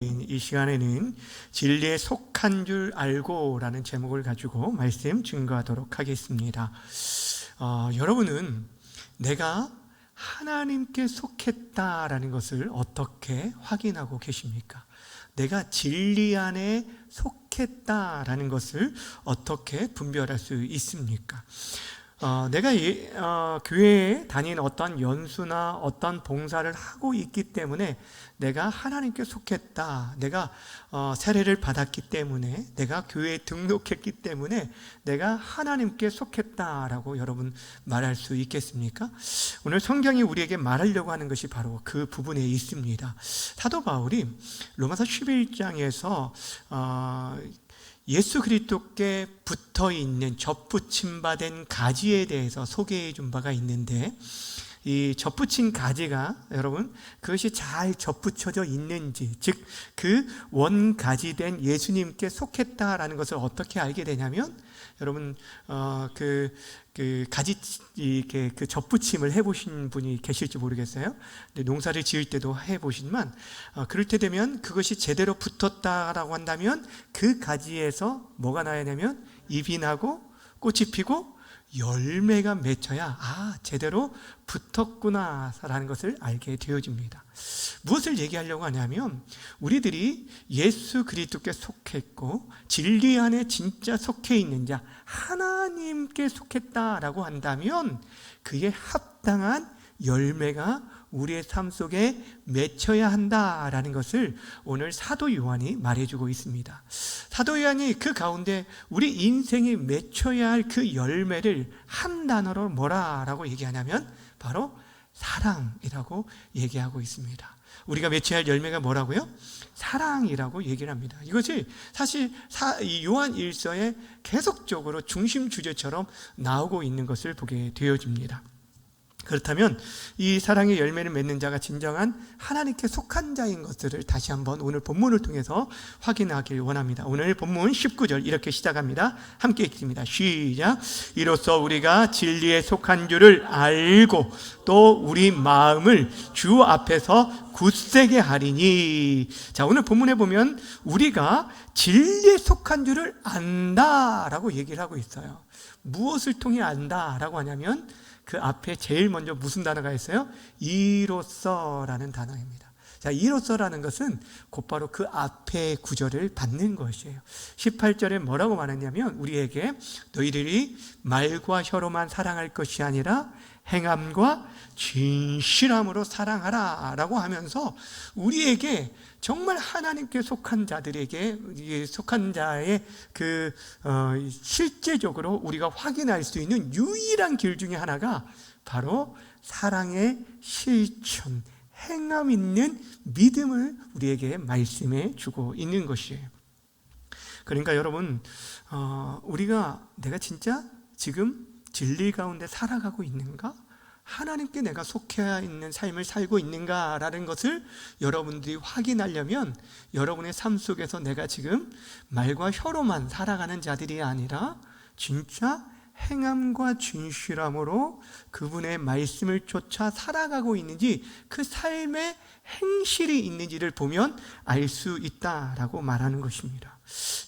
이 시간에는 진리에 속한 줄 알고 라는 제목을 가지고 말씀 증거하도록 하겠습니다. 여러분은 내가 하나님께 속했다라는 것을 어떻게 확인하고 계십니까? 내가 진리 안에 속했다라는 것을 어떻게 분별할 수 있습니까? 내가 교회에 다니는 어떤 연수나 어떤 봉사를 하고 있기 때문에 내가 하나님께 속했다, 내가 세례를 받았기 때문에, 내가 교회에 등록했기 때문에 내가 하나님께 속했다라고 여러분 말할 수 있겠습니까? 오늘 성경이 우리에게 말하려고 하는 것이 바로 그 부분에 있습니다. 사도 바울이 로마서 11장에서 예수 그리스도께 붙어있는 접붙임 받은 가지에 대해서 소개해 준 바가 있는데, 이 접붙인 가지가 여러분 그것이 잘 접붙여져 있는지, 즉 그 원가지된 예수님께 속했다라는 것을 어떻게 알게 되냐면, 여러분 그 가지 이렇게 그 접붙임을 해보신 분이 계실지 모르겠어요. 근데 농사를 지을 때도 해보시지만 그럴 때 되면 그것이 제대로 붙었다라고 한다면 그 가지에서 뭐가 나야 되냐면 잎이 나고 꽃이 피고 열매가 맺혀야 제대로 붙었구나라는 것을 알게 되어집니다. 무엇을 얘기하려고 하냐면, 우리들이 예수 그리스도께 속했고 진리 안에 진짜 속해 있는 자 하나님께 속했다라고 한다면 그에 합당한 열매가 우리의 삶 속에 맺혀야 한다라는 것을 오늘 사도 요한이 말해주고 있습니다. 사도 요한이 그 가운데 우리 인생이 맺혀야 할 그 열매를 한 단어로 뭐라고 얘기하냐면 바로 사랑이라고 얘기하고 있습니다. 우리가 맺혀야 할 열매가 뭐라고요? 사랑이라고 얘기를 합니다. 이것이 사실 이 요한 1서에 계속적으로 중심 주제처럼 나오고 있는 것을 보게 되어집니다. 그렇다면 이 사랑의 열매를 맺는 자가 진정한 하나님께 속한 자인 것들을 다시 한번 오늘 본문을 통해서 확인하길 원합니다. 오늘 본문 19절 이렇게 시작합니다. 함께 읽습니다. 시작. 이로써 우리가 진리에 속한 줄을 알고 또 우리 마음을 주 앞에서 굳세게 하리니. 자, 오늘 본문에 보면 우리가 진리에 속한 줄을 안다라고 얘기를 하고 있어요. 무엇을 통해 안다라고 하냐면 그 앞에 제일 먼저 무슨 단어가 있어요? 이로써라는 단어입니다. 자, 이로써라는 것은 곧바로 그 앞에 구절을 받는 것이에요. 18절에 뭐라고 말했냐면 우리에게 너희들이 말과 혀로만 사랑할 것이 아니라 행함과 진실함으로 사랑하라 라고 하면서 우리에게 정말 하나님께 속한 자들에게 속한 자의 실제적으로 우리가 확인할 수 있는 유일한 길 중에 하나가 바로 사랑의 실천, 행함 있는 믿음을 우리에게 말씀해 주고 있는 것이에요. 그러니까 여러분, 내가 진짜 지금 진리 가운데 살아가고 있는가? 하나님께 내가 속해 있는 삶을 살고 있는가라는 것을 여러분들이 확인하려면 여러분의 삶 속에서 내가 지금 말과 혀로만 살아가는 자들이 아니라 진짜 행함과 진실함으로 그분의 말씀을 쫓아 살아가고 있는지, 그 삶의 행실이 있는지를 보면 알 수 있다라고 말하는 것입니다.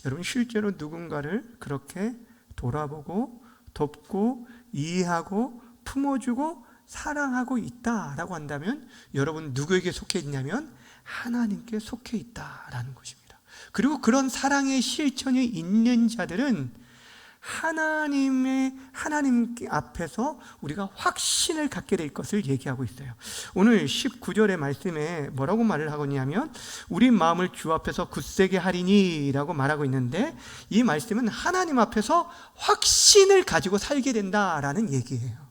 여러분, 실제로 누군가를 그렇게 돌아보고 돕고 이해하고 품어주고 사랑하고 있다라고 한다면 여러분 누구에게 속해 있냐면 하나님께 속해 있다라는 것입니다. 그리고 그런 사랑의 실천이 있는 자들은 하나님 앞에서 우리가 확신을 갖게 될 것을 얘기하고 있어요. 오늘 19절의 말씀에 뭐라고 말을 하고 있냐면 우리 마음을 주 앞에서 굳세게 하리니 라고 말하고 있는데, 이 말씀은 하나님 앞에서 확신을 가지고 살게 된다라는 얘기예요.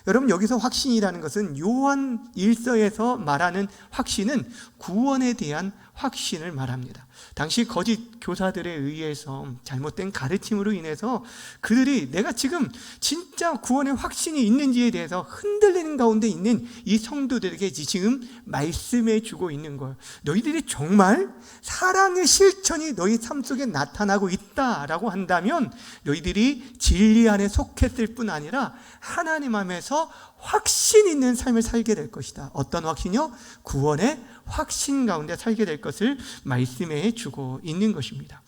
여러분, 여기서 확신이라는 것은 요한 1서에서 말하는 확신은 구원에 대한 확신을 말합니다. 당시 거짓 교사들에 의해서 잘못된 가르침으로 인해서 그들이 내가 지금 진짜 구원의 확신이 있는지에 대해서 흔들리는 가운데 있는 이 성도들에게 지금 말씀해 주고 있는 거예요. 너희들이 정말 사랑의 실천이 너희 삶 속에 나타나고 있다라고 한다면 너희들이 진리 안에 속했을 뿐 아니라 하나님 안에서 확신 있는 삶을 살게 될 것이다. 어떤 확신이요? 구원의 확신 가운데 살게 될 것을 말씀해 주고 있는 것입니다.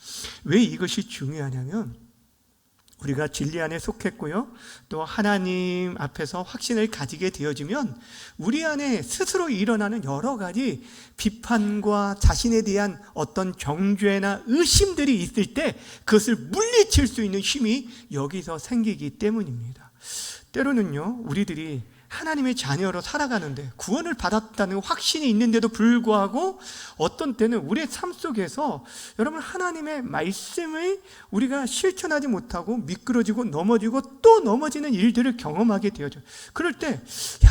왜 이것이 중요하냐면 우리가 진리 안에 속했고요, 또 하나님 앞에서 확신을 가지게 되어지면 우리 안에 스스로 일어나는 여러 가지 비판과 자신에 대한 어떤 정죄나 의심들이 있을 때 그것을 물리칠 수 있는 힘이 여기서 생기기 때문입니다. 때로는요, 우리들이 하나님의 자녀로 살아가는데 구원을 받았다는 확신이 있는데도 불구하고 어떤 때는 우리의 삶 속에서 여러분 하나님의 말씀을 우리가 실천하지 못하고 미끄러지고 넘어지고 또 넘어지는 일들을 경험하게 되어져요. 그럴 때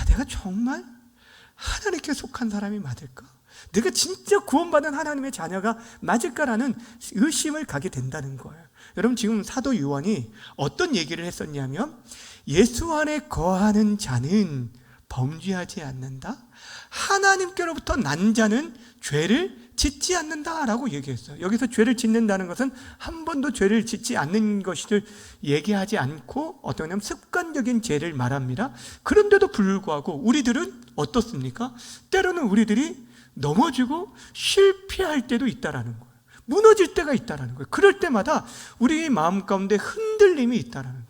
내가 정말 하나님께 속한 사람이 맞을까? 내가 진짜 구원받은 하나님의 자녀가 맞을까라는 의심을 가게 된다는 거예요. 여러분 지금 사도 요한이 어떤 얘기를 했었냐면 예수 안에 거하는 자는 범죄하지 않는다, 하나님께로부터 난 자는 죄를 짓지 않는다라고 얘기했어요. 여기서 죄를 짓는다는 것은 한 번도 죄를 짓지 않는 것을 얘기하지 않고 어떤 습관적인 죄를 말합니다. 그런데도 불구하고 우리들은 어떻습니까? 때로는 우리들이 넘어지고 실패할 때도 있다라는 거예요. 무너질 때가 있다라는 거예요. 그럴 때마다 우리 마음 가운데 흔들림이 있다라는 거예요.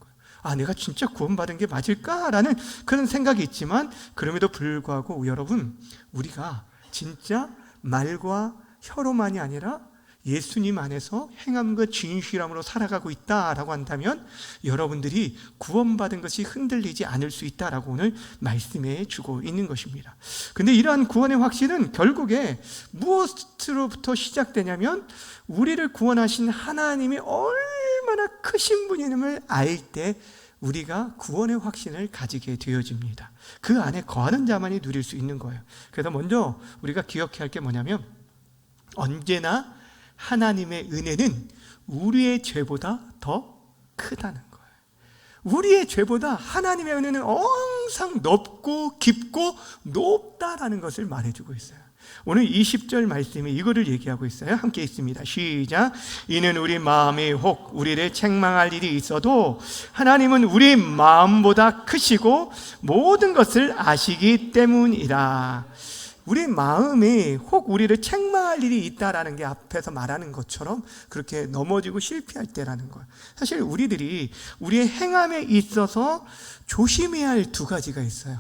내가 진짜 구원받은 게 맞을까라는 그런 생각이 있지만 그럼에도 불구하고 여러분, 우리가 진짜 말과 혀로만이 아니라 예수님 안에서 행함과 진실함으로 살아가고 있다라고 한다면 여러분들이 구원받은 것이 흔들리지 않을 수 있다라고 오늘 말씀해 주고 있는 것입니다. 근데 이러한 구원의 확신은 결국에 무엇으로부터 시작되냐면 우리를 구원하신 하나님이 얼마나 크신 분임을 알 때 우리가 구원의 확신을 가지게 되어집니다. 그 안에 거하는 자만이 누릴 수 있는 거예요. 그래서 먼저 우리가 기억해야 할 게 뭐냐면 언제나 하나님의 은혜는 우리의 죄보다 더 크다는 거예요. 우리의 죄보다 하나님의 은혜는 항상 넓고 깊고 높다라는 것을 말해주고 있어요. 오늘 20절 말씀이 이거를 얘기하고 있어요. 함께 읽습니다. 시작. 이는 우리 마음이 혹 우리를 책망할 일이 있어도 하나님은 우리 마음보다 크시고 모든 것을 아시기 때문이라. 우리 마음이 혹 우리를 책망할 일이 있다라는 게 앞에서 말하는 것처럼 그렇게 넘어지고 실패할 때라는 거예요. 사실 우리들이 우리의 행함에 있어서 조심해야 할 두 가지가 있어요.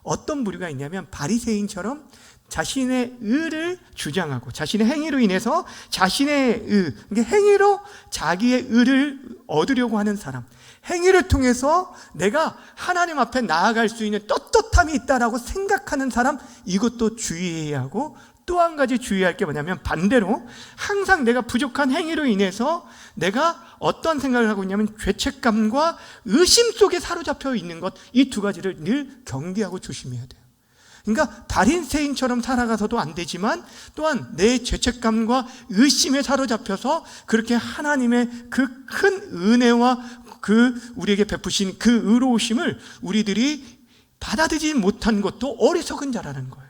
어떤 부류가 있냐면 바리새인처럼 자신의 의를 주장하고 자신의 행위로 인해서 자신의 행위로 자기의 의를 얻으려고 하는 사람, 행위를 통해서 내가 하나님 앞에 나아갈 수 있는 떳떳함이 있다라고 생각하는 사람, 이것도 주의해야 하고, 또 한 가지 주의할 게 뭐냐면 반대로 항상 내가 부족한 행위로 인해서 내가 어떤 생각을 하고 있냐면 죄책감과 의심 속에 사로잡혀 있는 것, 이 두 가지를 늘 경계하고 조심해야 돼요. 그러니까 바리새인처럼 살아가서도 안 되지만 또한 내 죄책감과 의심에 사로잡혀서 그렇게 하나님의 그 큰 은혜와 그 우리에게 베푸신 그 의로우심을 우리들이 받아들이지 못한 것도 어리석은 자라는 거예요.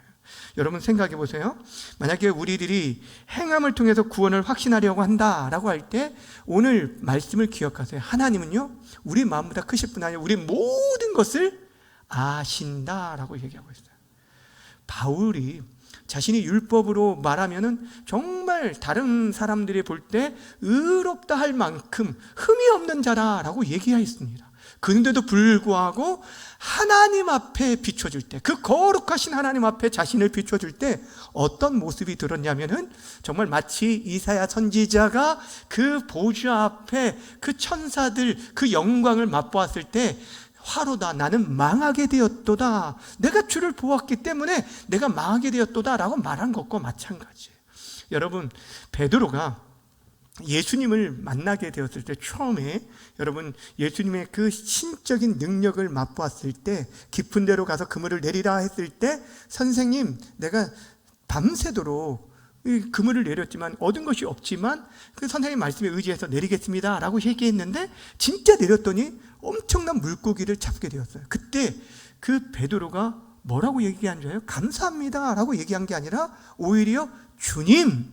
여러분 생각해 보세요. 만약에 우리들이 행함을 통해서 구원을 확신하려고 한다라고 할 때 오늘 말씀을 기억하세요. 하나님은요 우리 마음보다 크실 뿐 아니라 우리 모든 것을 아신다라고 얘기하고 있어요. 바울이 자신이 율법으로 말하면은 정말 다른 사람들이 볼 때 의롭다 할 만큼 흠이 없는 자라라고 얘기했습니다. 그런데도 불구하고 하나님 앞에 비춰줄 때, 그 거룩하신 하나님 앞에 자신을 비춰줄 때 어떤 모습이 들었냐면은 정말 마치 이사야 선지자가 그 보좌 앞에 그 천사들 그 영광을 맛보았을 때 화로다, 나는 망하게 되었도다, 내가 주를 보았기 때문에 내가 망하게 되었도다 라고 말한 것과 마찬가지예요. 여러분, 베드로가 예수님을 만나게 되었을 때 처음에 여러분 예수님의 그 신적인 능력을 맛보았을 때 깊은 데로 가서 그물을 내리라 했을 때 선생님, 내가 밤새도록 그물을 내렸지만 얻은 것이 없지만 그 선생님 말씀에 의지해서 내리겠습니다 라고 얘기했는데 진짜 내렸더니 엄청난 물고기를 잡게 되었어요. 그때 그 베드로가 뭐라고 얘기한 줄 알아요? 감사합니다 라고 얘기한 게 아니라 오히려 주님,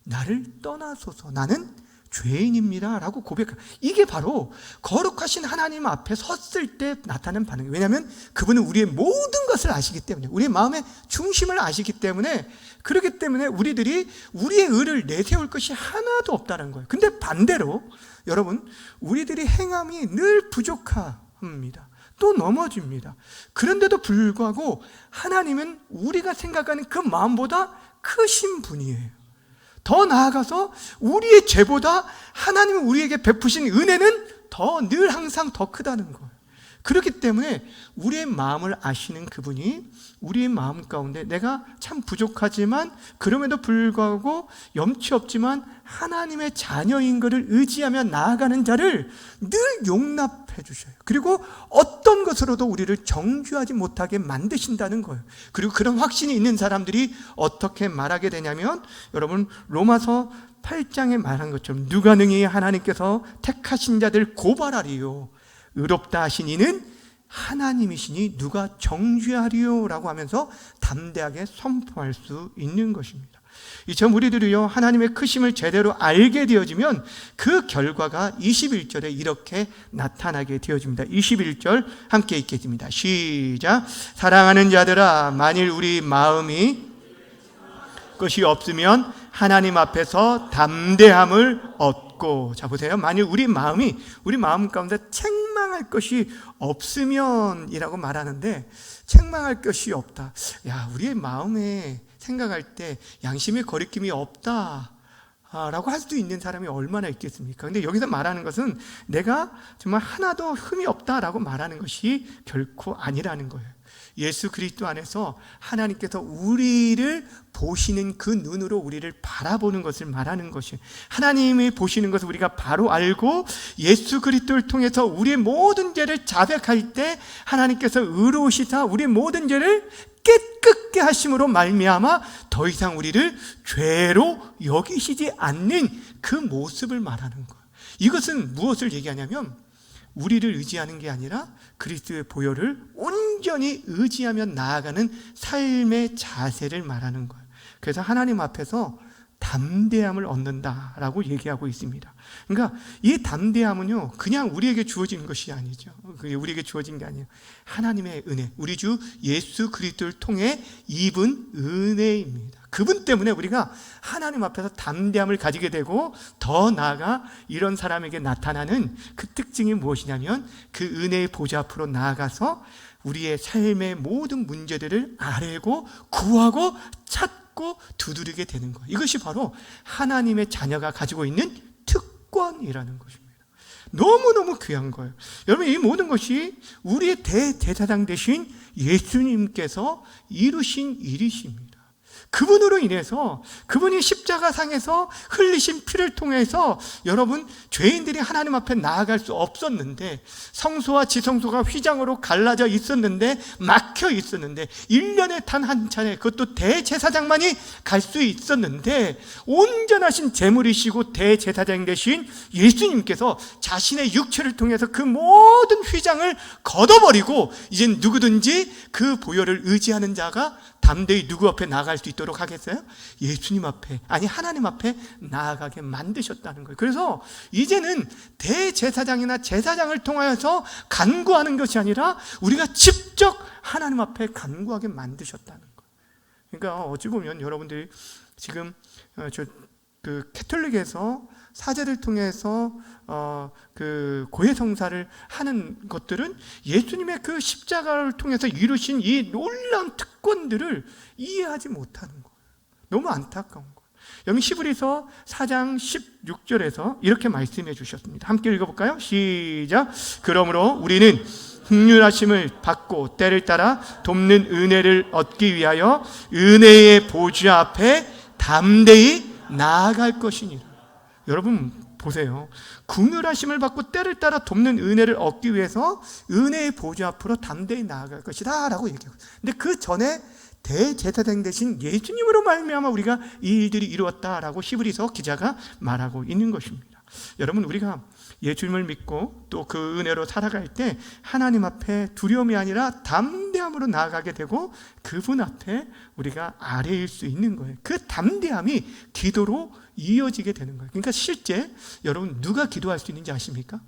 나를 떠나소서, 나는 죄인입니다 라고 고백해요. 이게 바로 거룩하신 하나님 앞에 섰을 때 나타나는 반응이에요. 왜냐하면 그분은 우리의 모든 것을 아시기 때문에, 우리의 마음의 중심을 아시기 때문에, 그렇기 때문에 우리들이 우리의 의를 내세울 것이 하나도 없다는 거예요. 근데 반대로 여러분, 우리들이 행함이 늘 부족합니다. 또 넘어집니다. 그런데도 불구하고 하나님은 우리가 생각하는 그 마음보다 크신 분이에요. 더 나아가서 우리의 죄보다 하나님이 우리에게 베푸신 은혜는 늘 항상 더 크다는 거예요. 그렇기 때문에 우리의 마음을 아시는 그분이 우리의 마음 가운데 내가 참 부족하지만 그럼에도 불구하고 염치 없지만 하나님의 자녀인 것을 의지하며 나아가는 자를 늘 용납해 주셔요. 그리고 어떤 것으로도 우리를 정죄하지 못하게 만드신다는 거예요. 그리고 그런 확신이 있는 사람들이 어떻게 말하게 되냐면, 여러분 로마서 8장에 말한 것처럼 누가 능히 하나님께서 택하신 자들 고발하리요, 의롭다 하신 이는 하나님이시니 누가 정죄하리요 라고 하면서 담대하게 선포할 수 있는 것입니다. 이처럼 우리들이요, 하나님의 크심을 제대로 알게 되어지면 그 결과가 21절에 이렇게 나타나게 되어집니다. 21절 함께 읽겠습니다. 시작. 사랑하는 자들아, 만일 우리 마음이 것이 없으면 하나님 앞에서 담대함을 얻고. 자 보세요. 만일 우리 마음 가운데 책망할 것이 없으면 이라고 말하는데, 책망할 것이 없다. 우리의 마음에 생각할 때 양심의 거리낌이 없다 라고 할 수도 있는 사람이 얼마나 있겠습니까? 근데 여기서 말하는 것은 내가 정말 하나도 흠이 없다라고 말하는 것이 결코 아니라는 거예요. 예수 그리스도 안에서 하나님께서 우리를 보시는 그 눈으로 우리를 바라보는 것을 말하는 것이에요. 하나님이 보시는 것을 우리가 바로 알고 예수 그리스도를 통해서 우리의 모든 죄를 자백할 때 하나님께서 의로우시사 우리의 모든 죄를 깨끗게 하심으로 말미암아 더 이상 우리를 죄로 여기시지 않는 그 모습을 말하는 거예요. 이것은 무엇을 얘기하냐면, 우리를 의지하는 게 아니라 그리스도의 보혈을 온전히 의지하며 나아가는 삶의 자세를 말하는 거예요. 그래서 하나님 앞에서 담대함을 얻는다라고 얘기하고 있습니다. 그러니까 이 담대함은요, 그냥 우리에게 주어진 것이 아니죠. 우리에게 주어진 게 아니에요. 하나님의 은혜, 우리 주 예수 그리스도를 통해 입은 은혜입니다. 그분 때문에 우리가 하나님 앞에서 담대함을 가지게 되고, 더 나아가 이런 사람에게 나타나는 그 특징이 무엇이냐면, 그 은혜의 보좌 앞으로 나아가서 우리의 삶의 모든 문제들을 알고 구하고 찾고 두드리게 되는 거예요. 이것이 바로 하나님의 자녀가 가지고 있는 특권이라는 것입니다. 너무너무 귀한 거예요. 여러분, 이 모든 것이 우리의 대제사장 되신 예수님께서 이루신 일이십니다. 그분으로 인해서, 그분이 십자가상에서 흘리신 피를 통해서 여러분, 죄인들이 하나님 앞에 나아갈 수 없었는데, 성소와 지성소가 휘장으로 갈라져 있었는데, 막혀 있었는데, 1년에 단 한 차례, 그것도 대제사장만이 갈 수 있었는데, 온전하신 제물이시고 대제사장 되신 예수님께서 자신의 육체를 통해서 그 모든 휘장을 걷어버리고 이젠 누구든지 그 보혈을 의지하는 자가 담대히 누구 앞에 나아갈 수 있도록 하겠어요? 예수님 앞에, 아니 하나님 앞에 나아가게 만드셨다는 거예요. 그래서 이제는 대제사장이나 제사장을 통하여서 간구하는 것이 아니라 우리가 직접 하나님 앞에 간구하게 만드셨다는 거예요. 그러니까 어찌 보면 여러분들이 지금 그 캐톨릭에서 사제를 통해서 그 고해성사를 하는 것들은 예수님의 그 십자가를 통해서 이루신 이 놀라운 특권들을 이해하지 못하는 거예요. 너무 안타까운 거예요. 여기 히브리서 4장 16절에서 이렇게 말씀해 주셨습니다. 함께 읽어볼까요? 시작. 그러므로 우리는 긍휼하심을 받고 때를 따라 돕는 은혜를 얻기 위하여 은혜의 보좌 앞에 담대히 나아갈 것이니라. 여러분 보세요. 긍휼하심을 받고 때를 따라 돕는 은혜를 얻기 위해서 은혜의 보좌 앞으로 담대히 나아갈 것이다 라고 얘기하고, 근데 그 전에 대제사장 되신 예수님으로 말미암아 우리가 이 일들이 이루었다라고 히브리서 기자가 말하고 있는 것입니다. 여러분, 우리가 예수님을 믿고 또 그 은혜로 살아갈 때 하나님 앞에 두려움이 아니라 담대함으로 나아가게 되고 그분 앞에 우리가 아래일 수 있는 거예요. 그 담대함이 기도로 이어지게 되는 거예요. 그러니까 실제 여러분, 누가 기도할 수 있는지 아십니까?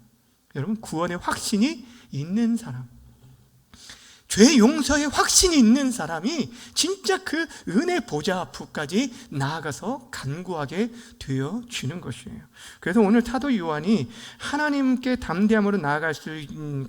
여러분, 구원의 확신이 있는 사람, 죄 용서의 확신이 있는 사람이 진짜 그 은혜 보좌 앞까지 나아가서 간구하게 되어지는 것이에요. 그래서 오늘 사도 요한이 하나님께 담대함으로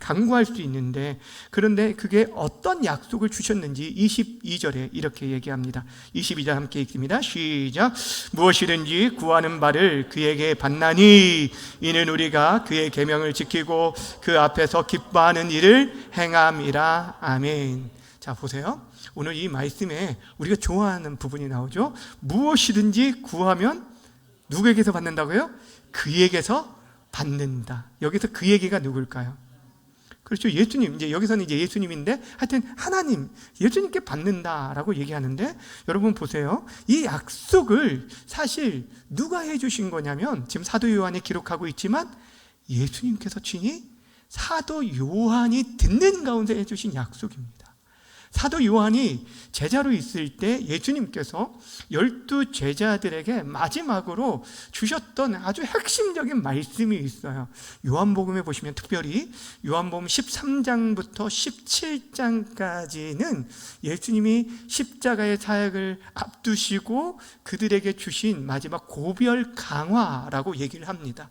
간구할 수 있는데, 그런데 그게 어떤 약속을 주셨는지 22절에 이렇게 얘기합니다. 22절 함께 읽습니다. 시작. 무엇이든지 구하는 바를 그에게 받나니 이는 우리가 그의 계명을 지키고 그 앞에서 기뻐하는 일을 행함이라. 아멘. 자, 보세요. 오늘 이 말씀에 우리가 좋아하는 부분이 나오죠. 무엇이든지 구하면 누구에게서 받는다고요? 그에게서 받는다. 여기서 그 얘기가 누굴까요? 그렇죠. 예수님. 이제 여기서는 이제 예수님인데 하여튼 하나님, 예수님께 받는다라고 얘기하는데, 여러분 보세요. 이 약속을 사실 누가 해주신 거냐면, 지금 사도 요한이 기록하고 있지만 예수님께서 친히 사도 요한이 듣는 가운데 해주신 약속입니다. 사도 요한이 제자로 있을 때 예수님께서 12 제자들에게 마지막으로 주셨던 아주 핵심적인 말씀이 있어요. 요한복음에 보시면 특별히 요한복음 13장부터 17장까지는 예수님이 십자가의 사역을 앞두시고 그들에게 주신 마지막 고별 강화라고 얘기를 합니다.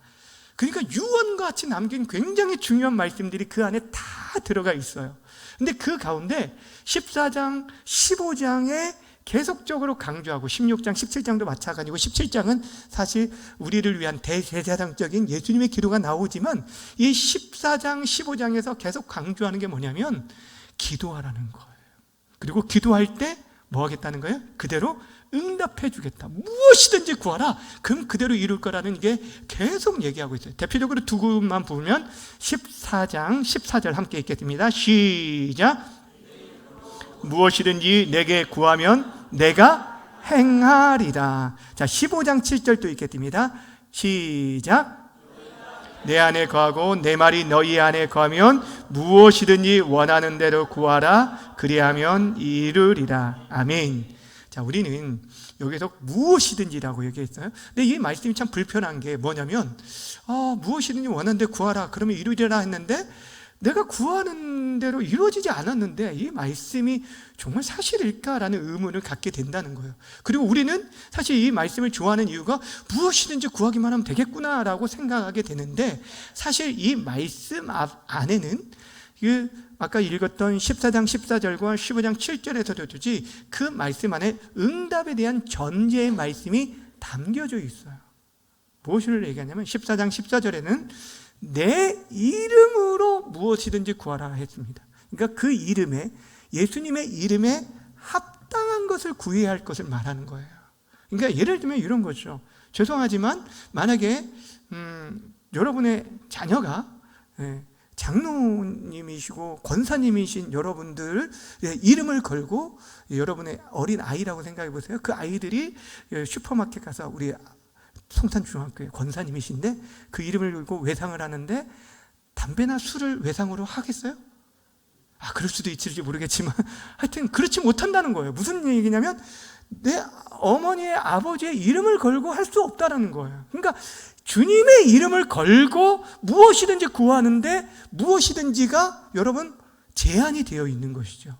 그러니까 유언과 같이 남긴 굉장히 중요한 말씀들이 그 안에 다 들어가 있어요. 근데 그 가운데 14장, 15장에 계속적으로 강조하고 16장, 17장도 마찬가지고 17장은 사실 우리를 위한 대제사장적인 예수님의 기도가 나오지만 이 14장, 15장에서 계속 강조하는 게 뭐냐면 기도하라는 거예요. 그리고 기도할 때 뭐 하겠다는 거예요? 그대로 응답해 주겠다. 무엇이든지 구하라. 그럼 그대로 이룰 거라는 게 계속 얘기하고 있어요. 대표적으로 두 군만 보면 14장 14절 함께 읽겠습니다. 시작. 무엇이든지 내게 구하면 내가 행하리라. 자, 15장 7절도 읽겠습니다. 시작. 내 안에 거하고 내 말이 너희 안에 거하면 무엇이든지 원하는 대로 구하라. 그리하면 이루리라. 아멘. 자, 우리는 여기서 무엇이든지라고 얘기했어요. 근데 이 말씀이 참 불편한 게 뭐냐면, 무엇이든지 원하는 대로 구하라. 그러면 이루리라 했는데 내가 구하는 대로 이루어지지 않았는데 이 말씀이 정말 사실일까라는 의문을 갖게 된다는 거예요. 그리고 우리는 사실 이 말씀을 좋아하는 이유가 무엇이든지 구하기만 하면 되겠구나라고 생각하게 되는데, 사실 이 말씀 안에는 아까 읽었던 14장 14절과 15장 7절에서도 두지 그 말씀 안에 응답에 대한 전제의 말씀이 담겨져 있어요. 무엇을 얘기하냐면 14장 14절에는 내 이름으로 무엇이든지 구하라 했습니다. 그러니까 그 이름에, 예수님의 이름에 합당한 것을 구해야 할 것을 말하는 거예요. 그러니까 예를 들면 이런 거죠. 죄송하지만 만약에 여러분의 자녀가 장로님이시고 권사님이신 여러분들 이름을 걸고, 여러분의 어린 아이라고 생각해 보세요. 그 아이들이 슈퍼마켓 가서 우리 성산중학교의 권사님이신데 그 이름을 걸고 외상을 하는데 담배나 술을 외상으로 하겠어요? 그럴 수도 있을지 모르겠지만 하여튼 그렇지 못한다는 거예요. 무슨 얘기냐면 내 어머니의 아버지의 이름을 걸고 할 수 없다는 거예요. 그러니까 주님의 이름을 걸고 무엇이든지 구하는데 무엇이든지가 여러분 제한이 되어 있는 것이죠.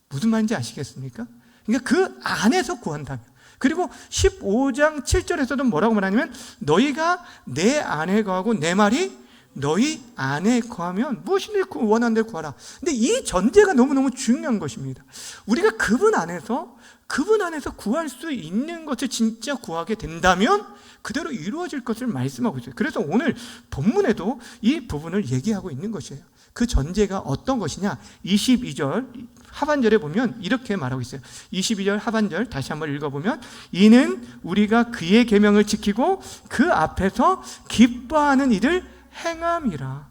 무슨 말인지 아시겠습니까? 그러니까 그 안에서 구한다면. 그리고 15장 7절에서도 뭐라고 말하냐면 너희가 내 안에 거하고 내 말이 너희 안에 거하면 무엇이든지 원하는 대로 구하라. 근데 이 전제가 너무너무 중요한 것입니다. 우리가 그분 안에서 구할 수 있는 것을 진짜 구하게 된다면 그대로 이루어질 것을 말씀하고 있어요. 그래서 오늘 본문에도 이 부분을 얘기하고 있는 것이에요. 그 전제가 어떤 것이냐? 22절 하반절에 보면 이렇게 말하고 있어요. 22절 하반절 다시 한번 읽어보면 이는 우리가 그의 계명을 지키고 그 앞에서 기뻐하는 일을 행함이라.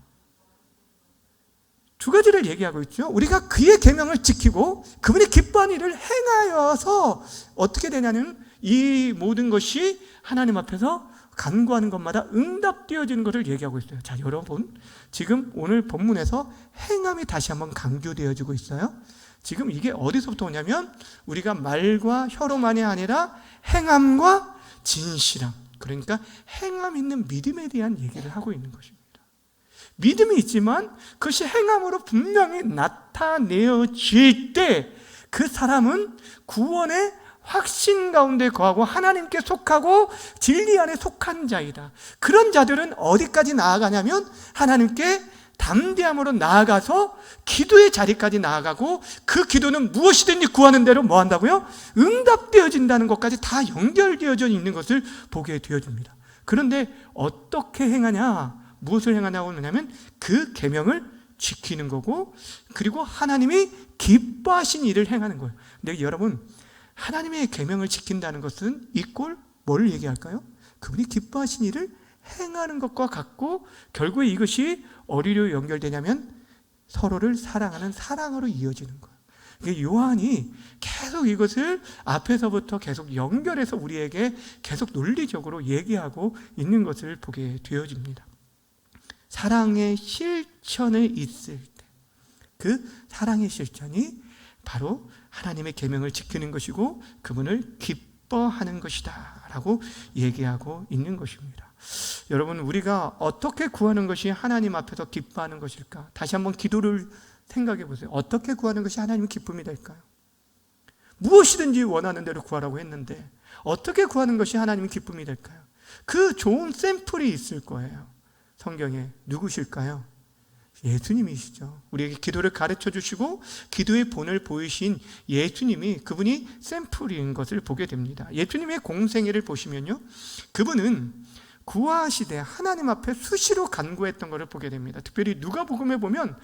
두 가지를 얘기하고 있죠. 우리가 그의 계명을 지키고 그분이 기뻐하는 일을 행하여서 어떻게 되냐면 이 모든 것이 하나님 앞에서 간구하는 것마다 응답되어지는 것을 얘기하고 있어요. 자, 여러분, 지금 오늘 본문에서 행함이 다시 한번 강조되어지고 있어요. 지금 이게 어디서부터 오냐면 우리가 말과 혀로만이 아니라 행함과 진실함, 그러니까 행함 있는 믿음에 대한 얘기를 하고 있는 것입니다. 믿음이 있지만 그것이 행함으로 분명히 나타내어질 때 그 사람은 구원의 확신 가운데 거하고 하나님께 속하고 진리 안에 속한 자이다. 그런 자들은 어디까지 나아가냐면 하나님께 담대함으로 나아가서 기도의 자리까지 나아가고, 그 기도는 무엇이든지 구하는 대로 뭐 한다고요? 응답되어진다는 것까지 다 연결되어져 있는 것을 보게 되어집니다. 그런데 어떻게 행하냐? 무엇을 행하냐고 하냐면 그 계명을 지키는 거고, 그리고 하나님이 기뻐하신 일을 행하는 거예요. 근데 여러분, 하나님의 계명을 지킨다는 것은 이꼴 뭘 얘기할까요? 그분이 기뻐하신 일을 행하는 것과 같고, 결국에 이것이 어디로 연결되냐면 서로를 사랑하는 사랑으로 이어지는 거예요. 요한이 계속 이것을 앞에서부터 계속 연결해서 우리에게 계속 논리적으로 얘기하고 있는 것을 보게 되어집니다. 사랑의 실천을 있을 때 그 사랑의 실천이 바로 하나님의 계명을 지키는 것이고 그분을 기뻐하는 것이다 라고 얘기하고 있는 것입니다. 여러분, 우리가 어떻게 구하는 것이 하나님 앞에서 기뻐하는 것일까? 다시 한번 기도를 생각해 보세요. 어떻게 구하는 것이 하나님의 기쁨이 될까요? 무엇이든지 원하는 대로 구하라고 했는데 어떻게 구하는 것이 하나님의 기쁨이 될까요? 그 좋은 샘플이 있을 거예요. 성경에 누구실까요? 예수님이시죠. 우리에게 기도를 가르쳐 주시고 기도의 본을 보이신 예수님이, 그분이 샘플인 것을 보게 됩니다. 예수님의 공생애를 보시면요, 그분은 구하시되 하나님 앞에 수시로 간구했던 것을 보게 됩니다. 특별히 누가복음에 보면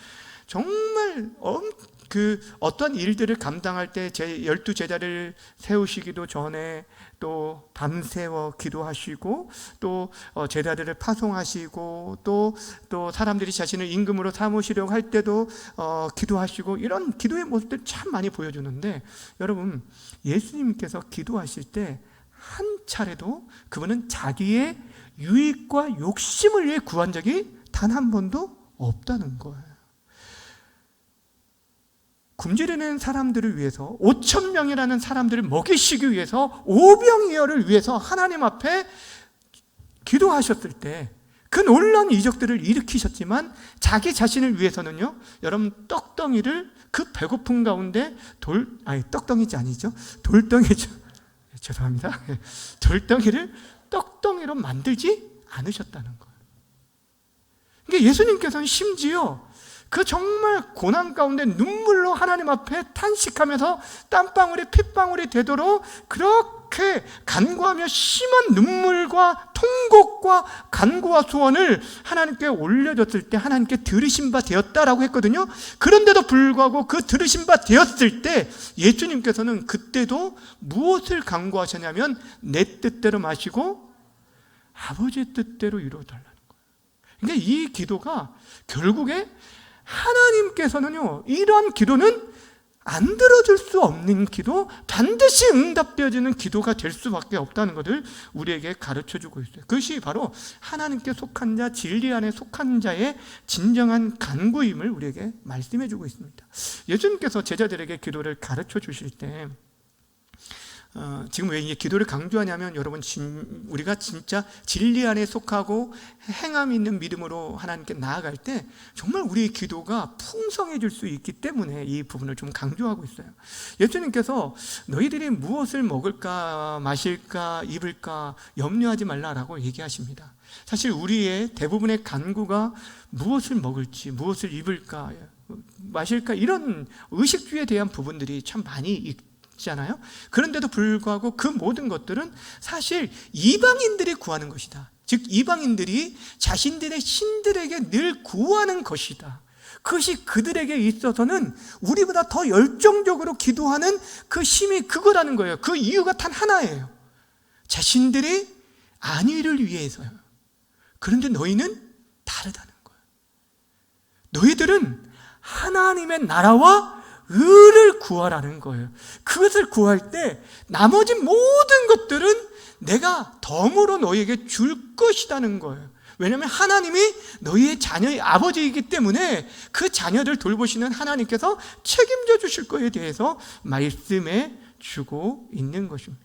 정말 어떤 일들을 감당할 때 12제자를 세우시기도 전에 또 밤새워 기도하시고, 또 제자들을 파송하시고, 또 사람들이 자신을 임금으로 삼으시려고 할 때도 기도하시고, 이런 기도의 모습들 참 많이 보여주는데, 여러분, 예수님께서 기도하실 때 한 차례도 그분은 자기의 유익과 욕심을 위해 구한 적이 단 한 번도 없다는 거예요. 굶주리는 사람들을 위해서, 5,000명이라는 사람들을 먹이시기 위해서, 오병이어를 위해서 하나님 앞에 기도하셨을 때 그 놀라운 이적들을 일으키셨지만, 자기 자신을 위해서는요, 여러분, 떡덩이를 그 배고픈 가운데 떡덩이지 아니죠? 돌덩이죠. 죄송합니다. 돌덩이를 떡덩이로 만들지 않으셨다는 거예요. 그러니까 예수님께서는 심지어 그 정말 고난 가운데 눈물로 하나님 앞에 탄식하면서 땀방울이 핏방울이 되도록 그렇게 간구하며 심한 눈물과 통곡과 간구와 소원을 하나님께 올려줬을 때 하나님께 들으신 바 되었다라고 했거든요. 그런데도 불구하고 그 들으신 바 되었을 때 예수님께서는 그때도 무엇을 간구하셨냐면 내 뜻대로 마시고 아버지의 뜻대로 이루어달라는 거예요. 그러니까 이 기도가 결국에 하나님께서는요, 이러한 기도는 안 들어줄 수 없는 기도, 반드시 응답되어지는 기도가 될 수밖에 없다는 것을 우리에게 가르쳐주고 있어요. 그것이 바로 하나님께 속한 자, 진리 안에 속한 자의 진정한 간구임을 우리에게 말씀해주고 있습니다. 예수님께서 제자들에게 기도를 가르쳐 주실 때 지금 왜 이 기도를 강조하냐면, 여러분, 우리가 진짜 진리 안에 속하고 행함이 있는 믿음으로 하나님께 나아갈 때 정말 우리의 기도가 풍성해질 수 있기 때문에 이 부분을 좀 강조하고 있어요. 예수님께서 너희들이 무엇을 먹을까 마실까 입을까 염려하지 말라라고 얘기하십니다. 사실 우리의 대부분의 간구가 무엇을 먹을지, 무엇을 입을까 마실까, 이런 의식주의에 대한 부분들이 참 많이 잖아요. 그런데도 불구하고 그 모든 것들은 사실 이방인들이 구하는 것이다. 즉 이방인들이 자신들의 신들에게 늘 구하는 것이다. 그것이 그들에게 있어서는 우리보다 더 열정적으로 기도하는 그 힘이 그거라는 거예요. 그 이유가 단 하나예요. 자신들의 안위를 위해서요. 그런데 너희는 다르다는 거예요. 너희들은 하나님의 나라와 의를 구하라는 거예요. 그것을 구할 때 나머지 모든 것들은 내가 덤으로 너희에게 줄 것이라는 거예요. 왜냐하면 하나님이 너희의 자녀의 아버지이기 때문에 그 자녀를 돌보시는 하나님께서 책임져 주실 것에 대해서 말씀해 주고 있는 것입니다.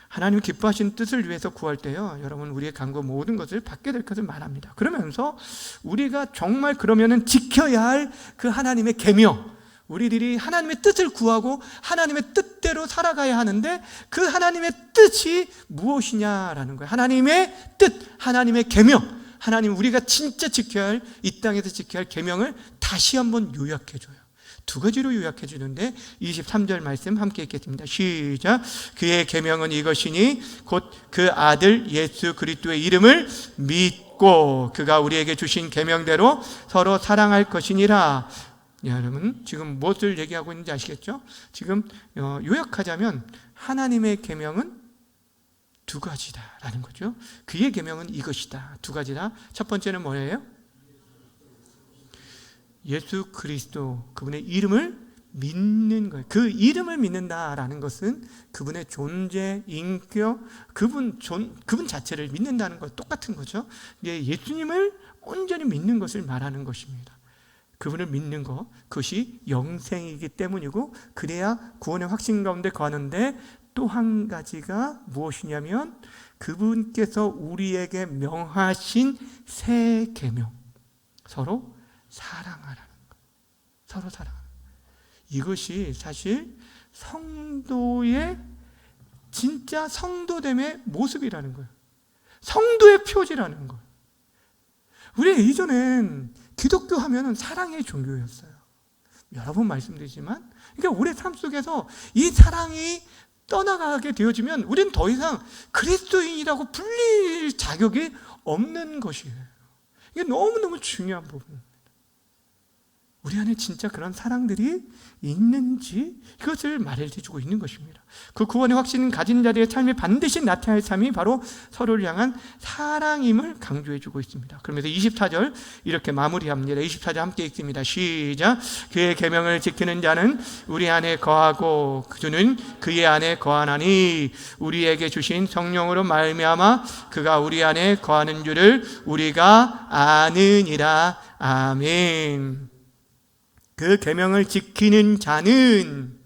하나님 기뻐하신 뜻을 위해서 구할 때요, 여러분, 우리의 간구 모든 것을 받게 될 것을 말합니다. 그러면서 우리가 정말 그러면은 지켜야 할 그 하나님의 계명, 우리들이 하나님의 뜻을 구하고 하나님의 뜻대로 살아가야 하는데 그 하나님의 뜻이 무엇이냐라는 거예요. 하나님의 뜻, 하나님의 계명, 하나님 우리가 진짜 지켜야 할, 이 땅에서 지켜야 할 계명을 다시 한번 요약해 줘요. 두 가지로 요약해 주는데 23절 말씀 함께 읽겠습니다. 시작. 그의 계명은 이것이니 곧 그 아들 예수 그리스도의 이름을 믿고 그가 우리에게 주신 계명대로 서로 사랑할 것이니라. 여러분, 지금 무엇을 얘기하고 있는지 아시겠죠? 지금 요약하자면 하나님의 계명은 두 가지다라는 거죠. 그의 계명은 이것이다. 두 가지다. 첫 번째는 뭐예요? 예수 그리스도, 그분의 이름을 믿는 거예요. 그 이름을 믿는다라는 것은 그분의 존재, 인격, 그분 자체를 믿는다는 것 똑같은 거죠. 예수님을 온전히 믿는 것을 말하는 것입니다. 그분을 믿는 것, 그것이 영생이기 때문이고, 그래야 구원의 확신 가운데 거하는데, 또 한 가지가 무엇이냐면 그분께서 우리에게 명하신 새 계명, 서로 사랑하라는 것. 서로 사랑하는 것. 이것이 사실 성도의 진짜 성도됨의 모습이라는 거예요. 성도의 표지라는 거예요. 우리 이전엔 기독교 하면은 사랑의 종교였어요. 여러 번 말씀드리지만, 그러니까 우리 삶 속에서 이 사랑이 떠나가게 되어지면 우리는 더 이상 그리스도인이라고 불릴 자격이 없는 것이에요. 이게 너무너무 중요한 부분입니다. 우리 안에 진짜 그런 사랑들이 있는지 그것을 말해주고 있는 것입니다. 그 구원의 확신을 가진 자들의 삶이 반드시 나타날 삶이 바로 서로를 향한 사랑임을 강조해주고 있습니다. 그러면서 24절 이렇게 마무리합니다. 24절 함께 읽습니다. 시작. 그의 계명을 지키는 자는 우리 안에 거하고 그는 그의 안에 거하나니 우리에게 주신 성령으로 말미암아 그가 우리 안에 거하는 줄을 우리가 아느니라. 아멘. 그 계명을 지키는 자는,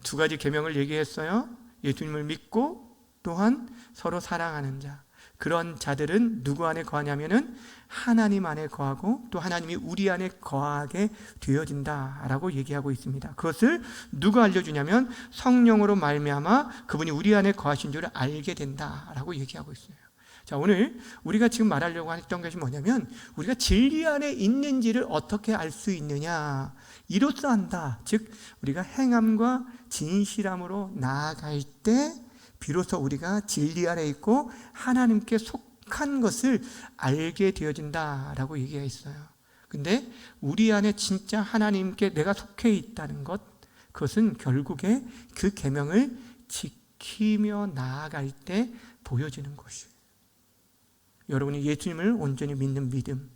두 가지 계명을 얘기했어요. 예수님을 믿고 또한 서로 사랑하는 자. 그런 자들은 누구 안에 거하냐면은 하나님 안에 거하고 또 하나님이 우리 안에 거하게 되어진다라고 얘기하고 있습니다. 그것을 누가 알려주냐면 성령으로 말미암아 그분이 우리 안에 거하신 줄을 알게 된다라고 얘기하고 있어요. 자, 오늘 우리가 지금 말하려고 했던 것이 뭐냐면 우리가 진리 안에 있는지를 어떻게 알 수 있느냐, 이로써 한다. 즉 우리가 행함과 진실함으로 나아갈 때 비로소 우리가 진리 안에 있고 하나님께 속한 것을 알게 되어진다라고 얘기했어요. 근데 우리 안에 진짜 하나님께 내가 속해 있다는 것, 그것은 결국에 그 계명을 지키며 나아갈 때 보여지는 것이에요. 여러분이 예수님을 온전히 믿는 믿음,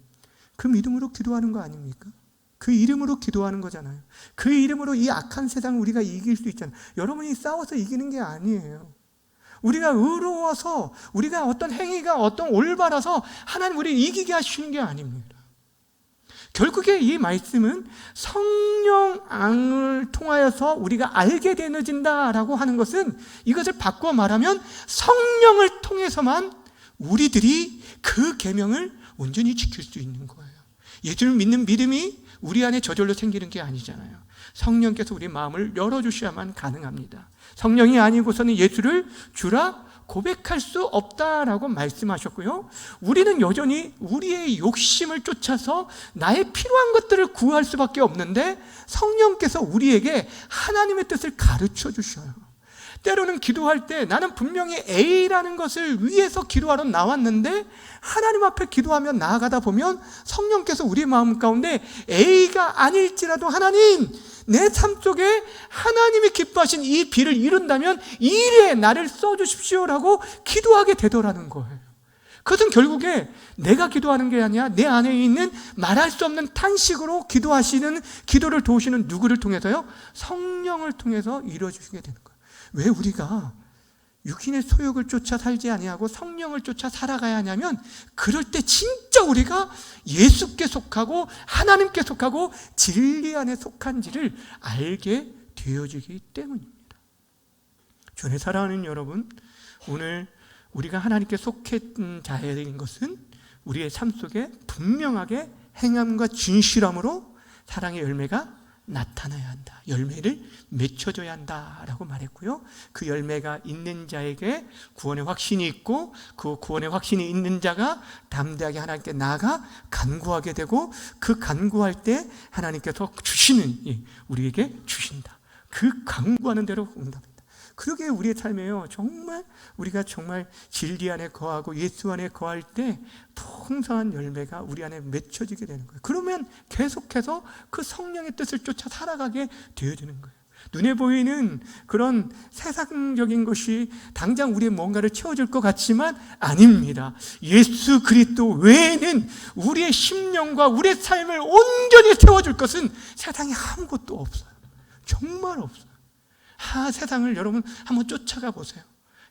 그 믿음으로 기도하는 거 아닙니까? 그 이름으로 기도하는 거잖아요. 그 이름으로 이 악한 세상을 우리가 이길 수 있잖아요. 여러분이 싸워서 이기는 게 아니에요. 우리가 의로워서, 우리가 어떤 행위가 어떤 올바라서 하나님 우리를 이기게 하시는 게 아닙니다. 결국에 이 말씀은 성령을 통하여서 우리가 알게 되어진다라고 하는 것은, 이것을 바꿔 말하면 성령을 통해서만 우리들이 그 계명을 온전히 지킬 수 있는 거예요. 예수를 믿는 믿음이 우리 안에 저절로 생기는 게 아니잖아요. 성령께서 우리 마음을 열어주셔야만 가능합니다. 성령이 아니고서는 예수를 주라 고백할 수 없다라고 말씀하셨고요. 우리는 여전히 우리의 욕심을 쫓아서 나의 필요한 것들을 구할 수밖에 없는데 성령께서 우리에게 하나님의 뜻을 가르쳐 주셔요. 때로는 기도할 때 나는 분명히 A라는 것을 위해서 기도하러 나왔는데 하나님 앞에 기도하며 나아가다 보면 성령께서 우리 마음 가운데 A가 아닐지라도 하나님, 내 삶 속에 하나님이 기뻐하신 이 비를 이룬다면 이 일에 나를 써주십시오라고 기도하게 되더라는 거예요. 그것은 결국에 내가 기도하는 게 아니라 내 안에 있는 말할 수 없는 탄식으로 기도하시는, 기도를 도우시는 누구를 통해서요? 성령을 통해서 이루어지게 되는 거예요. 왜 우리가 육신의 소욕을 쫓아 살지 아니하고 성령을 쫓아 살아가야 하냐면, 그럴 때 진짜 우리가 예수께 속하고 하나님께 속하고 진리 안에 속한지를 알게 되어지기 때문입니다. 주의 사랑하는 여러분, 오늘 우리가 하나님께 속한 자인 것은 우리의 삶 속에 분명하게 행함과 진실함으로 사랑의 열매가 나타나야 한다. 열매를 맺혀줘야 한다라고 말했고요. 그 열매가 있는 자에게 구원의 확신이 있고, 그 구원의 확신이 있는 자가 담대하게 하나님께 나아가 간구하게 되고, 그 간구할 때 하나님께서 주시는, 우리에게 주신다. 그 간구하는 대로 응답한다. 그러게 우리의 삶에요, 정말 우리가 정말 진리 안에 거하고 예수 안에 거할 때 풍성한 열매가 우리 안에 맺혀지게 되는 거예요. 그러면 계속해서 그 성령의 뜻을 쫓아 살아가게 되어지는 거예요. 눈에 보이는 그런 세상적인 것이 당장 우리의 뭔가를 채워줄 것 같지만 아닙니다. 예수 그리스도 외에는 우리의 심령과 우리의 삶을 온전히 채워줄 것은 세상에 아무것도 없어요. 정말 없어요. 세상을 여러분 한번 쫓아가 보세요.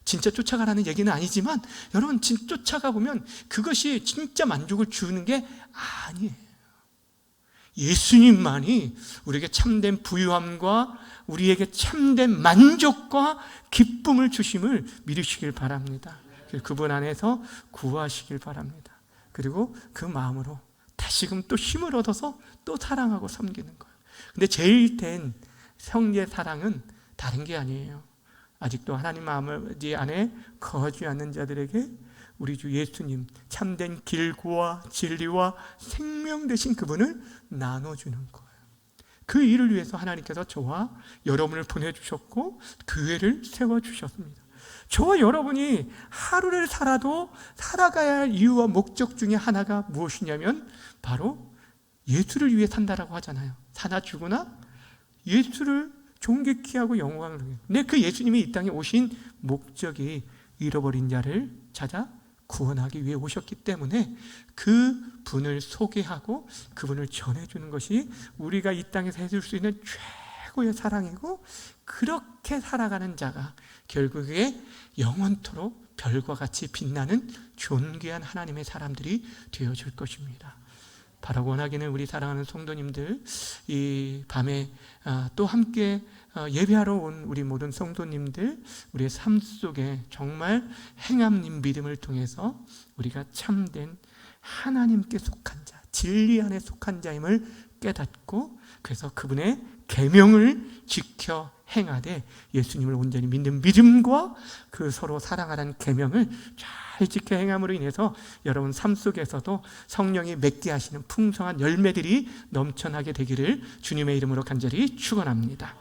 진짜 쫓아가라는 얘기는 아니지만 여러분 진짜 쫓아가 보면 그것이 진짜 만족을 주는 게 아니에요. 예수님만이 우리에게 참된 부유함과 우리에게 참된 만족과 기쁨을 주심을 믿으시길 바랍니다. 그분 안에서 구하시길 바랍니다. 그리고 그 마음으로 다시금 또 힘을 얻어서 또 사랑하고 섬기는 거예요. 근데 제일 된 형제의 사랑은 다른 게 아니에요. 아직도 하나님 아버지 안에 거하지 않는 자들에게 우리 주 예수님 참된 길과 진리와 생명 되신 그분을 나눠주는 거예요. 그 일을 위해서 하나님께서 저와 여러분을 보내주셨고 교회를 세워주셨습니다. 저와 여러분이 하루를 살아도 살아가야 할 이유와 목적 중에 하나가 무엇이냐면 바로 예수를 위해 산다라고 하잖아요. 사나 죽으나 예수를 존귀케 하고 영광을 누리는. 근데 그 예수님이 이 땅에 오신 목적이 잃어버린 자를 찾아 구원하기 위해 오셨기 때문에 그 분을 소개하고 그분을 전해주는 것이 우리가 이 땅에서 해줄 수 있는 최고의 사랑이고, 그렇게 살아가는 자가 결국에 영원토록 별과 같이 빛나는 존귀한 하나님의 사람들이 되어줄 것입니다. 바라고 원하기는 우리 사랑하는 성도님들, 이 밤에 또 함께 예배하러 온 우리 모든 성도님들, 우리의 삶 속에 정말 행함님 믿음을 통해서 우리가 참된 하나님께 속한 자, 진리 안에 속한 자임을 깨닫고, 그래서 그분의 계명을 지켜 행하되 예수님을 온전히 믿는 믿음과 그 서로 사랑하라는 계명을 잘 지켜 행함으로 인해서 여러분 삶 속에서도 성령이 맺게 하시는 풍성한 열매들이 넘쳐나게 되기를 주님의 이름으로 간절히 축원합니다.